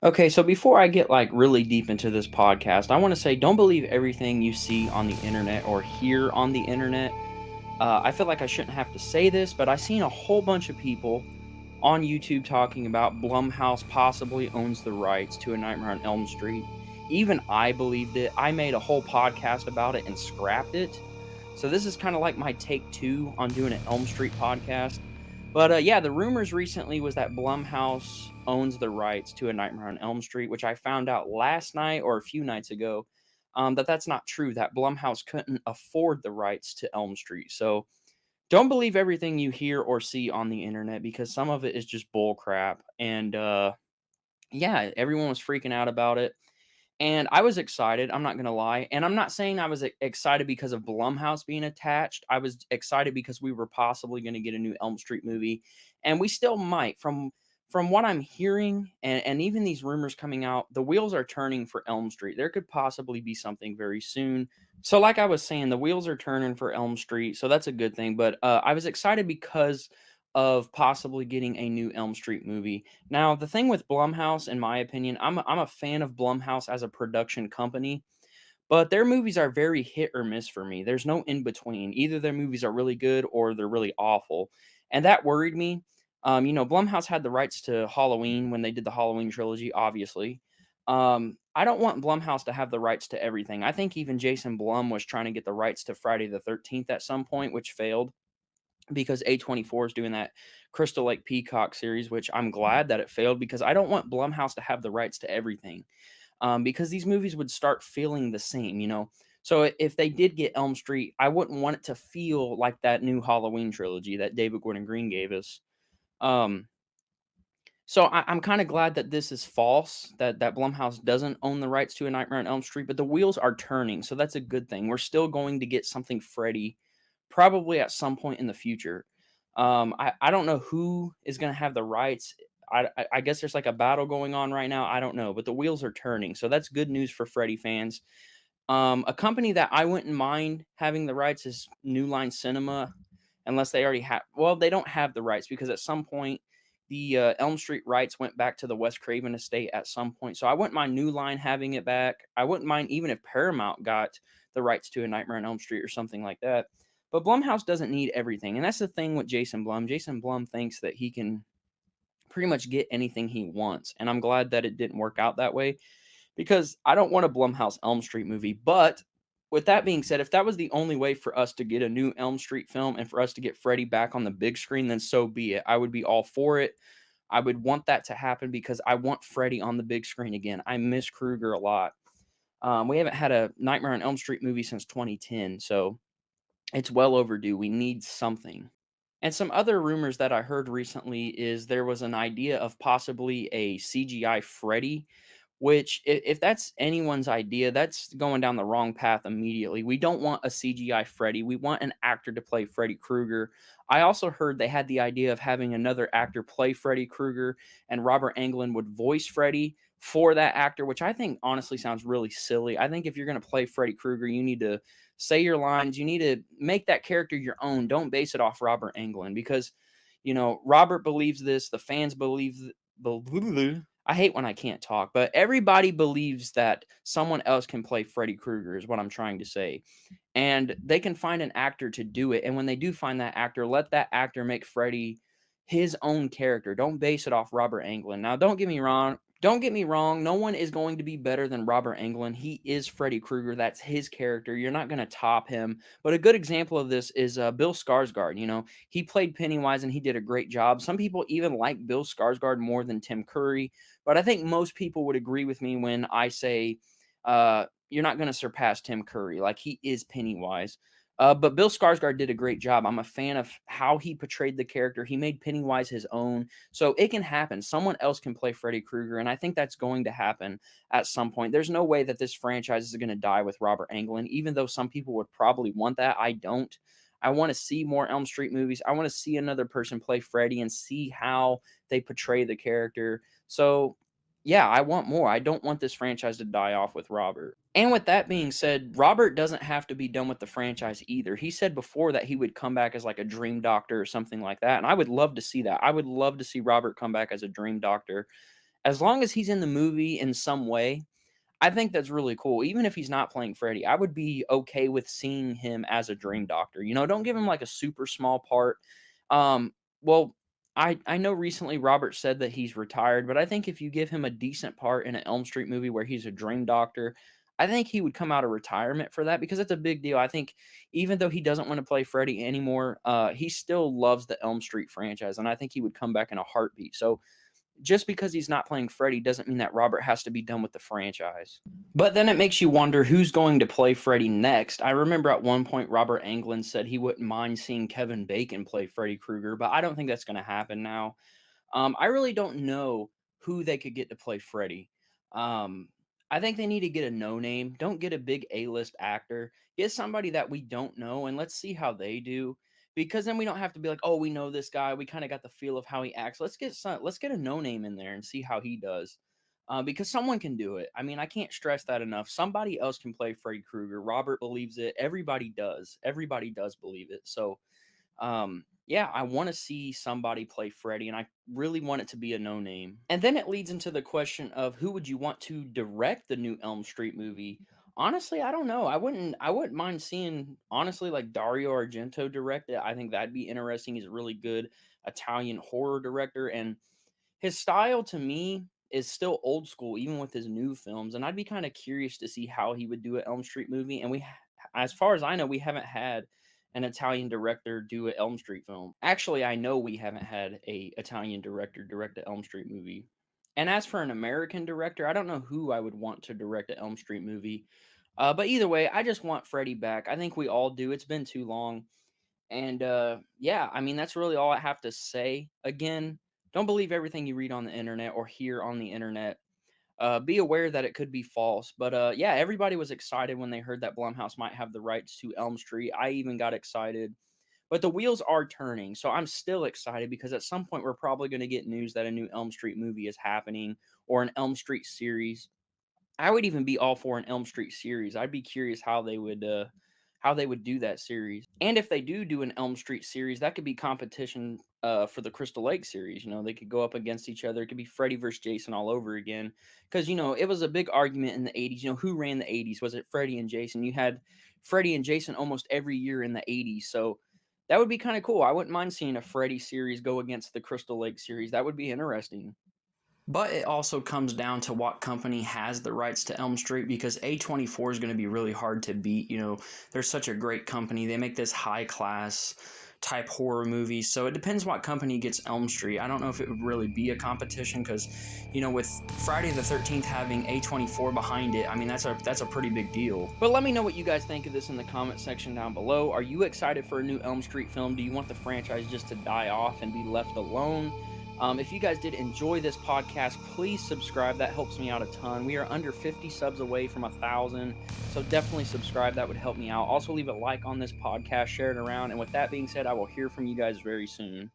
Okay, so before I get like really deep into this podcast, I want to say don't believe everything you see on the internet or hear on the internet. I feel like I shouldn't have to say this, but I've seen a whole bunch of people on YouTube talking about Blumhouse possibly owns the rights to A Nightmare on Elm Street. Even I believed it. I made a whole podcast about it and scrapped it. So this is kind of like my take two on doing an Elm Street podcast. But yeah, the rumors recently was that Blumhouse owns the rights to A Nightmare on Elm Street, which I found out last night or a few nights ago that that's not true. That Blumhouse couldn't afford the rights to Elm Street. So don't believe everything you hear or see on the internet because some of it is just bull crap. And yeah, everyone was freaking out about it. And I was excited, I'm not gonna lie, and I'm not saying I was excited because of Blumhouse being attached. I was excited because we were possibly gonna get a new Elm Street movie, and we still might. From what I'm hearing and even these rumors coming out, the wheels are turning for Elm Street. There could possibly be something very soon. So like I was saying, the wheels are turning for Elm Street, so that's a good thing, but, I was excited because of possibly getting a new Elm Street movie. Now, the thing with Blumhouse, in my opinion, I'm a fan of Blumhouse as a production company, but their movies are very hit or miss for me. There's no in between. Either their movies are really good or they're really awful, and that worried me. Blumhouse had the rights to Halloween when they did the Halloween trilogy, obviously. I don't want Blumhouse to have the rights to everything. I think even Jason Blum was trying to get the rights to Friday the 13th at some point, which failed because A24 is doing that Crystal Lake Peacock series, which I'm glad that it failed because I don't want Blumhouse to have the rights to everything, because these movies would start feeling the same. So if they did get Elm Street, I wouldn't want it to feel like that new Halloween trilogy that David Gordon Green gave us. Um, so I'm kind of glad that this is false, that Blumhouse doesn't own the rights to A Nightmare on Elm Street, but the wheels are turning, so that's a good thing. We're still going to get something Freddy, probably at some point in the future. I don't know who is going to have the rights. I guess there's like a battle going on right now. I don't know, but the wheels are turning, so that's good news for Freddy fans. A company that I wouldn't mind having the rights is New Line Cinema, unless they already have. Well, they don't have the rights because at some point the Elm Street rights went back to the Wes Craven estate at some point. So I wouldn't mind New Line having it back. I wouldn't mind even if Paramount got the rights to A Nightmare on Elm Street or something like that. But Blumhouse doesn't need everything, and that's the thing with Jason Blum. Jason Blum thinks that he can pretty much get anything he wants, and I'm glad that it didn't work out that way because I don't want a Blumhouse Elm Street movie. But with that being said, if that was the only way for us to get a new Elm Street film and for us to get Freddy back on the big screen, then so be it. I would be all for it. I would want that to happen because I want Freddy on the big screen again. I miss Krueger a lot. We haven't had a Nightmare on Elm Street movie since 2010, so it's well overdue. We need something. And some other rumors that I heard recently is there was an idea of possibly a CGI Freddy, which if that's anyone's idea, that's going down the wrong path immediately. We don't want a CGI Freddy. We want an actor to play Freddy Krueger. I also heard they had the idea of having another actor play Freddy Krueger and Robert Englund would voice Freddy for that actor, which I think honestly sounds really silly. I think if you're going to play Freddy Krueger, you need to say your lines. You need to make that character your own. Don't base it off Robert Englund because, Robert believes this. The fans believe. I hate when I can't talk, but everybody believes that someone else can play Freddy Krueger, is what I'm trying to say. And they can find an actor to do it. And when they do find that actor, let that actor make Freddy his own character. Don't base it off Robert Englund. Now, don't get me wrong. Don't get me wrong. No one is going to be better than Robert Englund. He is Freddy Krueger. That's his character. You're not going to top him. But a good example of this is Bill Skarsgård. He played Pennywise and he did a great job. Some people even like Bill Skarsgård more than Tim Curry. But I think most people would agree with me when I say you're not going to surpass Tim Curry. Like, he is Pennywise. But Bill Skarsgård did a great job. I'm a fan of how he portrayed the character. He made Pennywise his own. So it can happen. Someone else can play Freddy Krueger, and I think that's going to happen at some point. There's no way that this franchise is going to die with Robert Englund, even though some people would probably want that. I don't. I want to see more Elm Street movies. I want to see another person play Freddy and see how they portray the character. So, yeah, I want more. I don't want this franchise to die off with Robert. And with that being said, Robert doesn't have to be done with the franchise either. He said before that he would come back as like a dream doctor or something like that. And I would love to see that. I would love to see Robert come back as a dream doctor As long as he's in the movie in some way, I think that's really cool. Even if he's not playing Freddy, I would be okay with seeing him as a dream doctor. You know, don't give him like a super small part. Well, I know recently Robert said that he's retired, but I think if you give him a decent part in an Elm Street movie where he's a dream doctor, I think he would come out of retirement for that because it's a big deal. I think even though he doesn't want to play Freddy anymore, he still loves the Elm Street franchise, and I think he would come back in a heartbeat. So just because he's not playing Freddy doesn't mean that Robert has to be done with the franchise. But then it makes you wonder who's going to play Freddy next. I remember at one point Robert Englund said he wouldn't mind seeing Kevin Bacon play Freddy Krueger, but I don't think that's going to happen now. I really don't know who they could get to play Freddy. Um, I think they need to get a no name. Don't get a big A-list actor. Get somebody that we don't know, and let's see how they do. Because then we don't have to be like, oh, we know this guy. We kind of got the feel of how he acts. Let's get a no name in there and see how he does. Because someone can do it. I mean, I can't stress that enough. Somebody else can play Freddy Krueger. Robert believes it. Everybody does. Everybody does believe it. So yeah, I want to see somebody play Freddy, and I really want it to be a no name. And then it leads into the question of who would you want to direct the new Elm Street movie? Honestly, I don't know. I wouldn't mind seeing honestly like Dario Argento direct it. I think that'd be interesting. He's a really good Italian horror director, and his style to me is still old school even with his new films, and I'd be kind of curious to see how he would do an Elm Street movie. And as far as I know, we haven't had an Italian director do an Elm Street film. Actually, I know we haven't had a Italian director direct an Elm Street movie. And as for an American director, I don't know who I would want to direct an Elm Street movie. But either way, I just want Freddy back. I think we all do. It's been too long. And yeah, I mean, that's really all I have to say. Again, don't believe everything you read on the internet or hear on the internet. Be aware that it could be false. But yeah, everybody was excited when they heard that Blumhouse might have the rights to Elm Street. I even got excited. But the wheels are turning. So I'm still excited because at some point we're probably going to get news that a new Elm Street movie is happening or an Elm Street series. I would even be all for an Elm Street series. I'd be curious how they would do that series. And if they do an Elm Street series, that could be competition for the Crystal Lake series. You know, they could go up against each other. It could be Freddy versus Jason all over again. Because, you know, it was a big argument in the 80s. You know, who ran the 80s? Was it Freddy and Jason? You had Freddy and Jason almost every year in the 80s. So that would be kind of cool. I wouldn't mind seeing a Freddy series go against the Crystal Lake series. That would be interesting. But it also comes down to what company has the rights to Elm Street because A24 is going to be really hard to beat. You know, they're such a great company. They make this high class type horror movie. So it depends what company gets Elm Street. I don't know if it would really be a competition because, you know, with Friday the 13th having A24 behind it, I mean, that's a pretty big deal. But let me know what you guys think of this in the comment section down below. Are you excited for a new Elm Street film? Do you want the franchise just to die off and be left alone? If you guys did enjoy this podcast, please subscribe. That helps me out a ton. We are under 50 subs away from 1,000, so definitely subscribe. That would help me out. Also, leave a like on this podcast, share it around. And with that being said, I will hear from you guys very soon.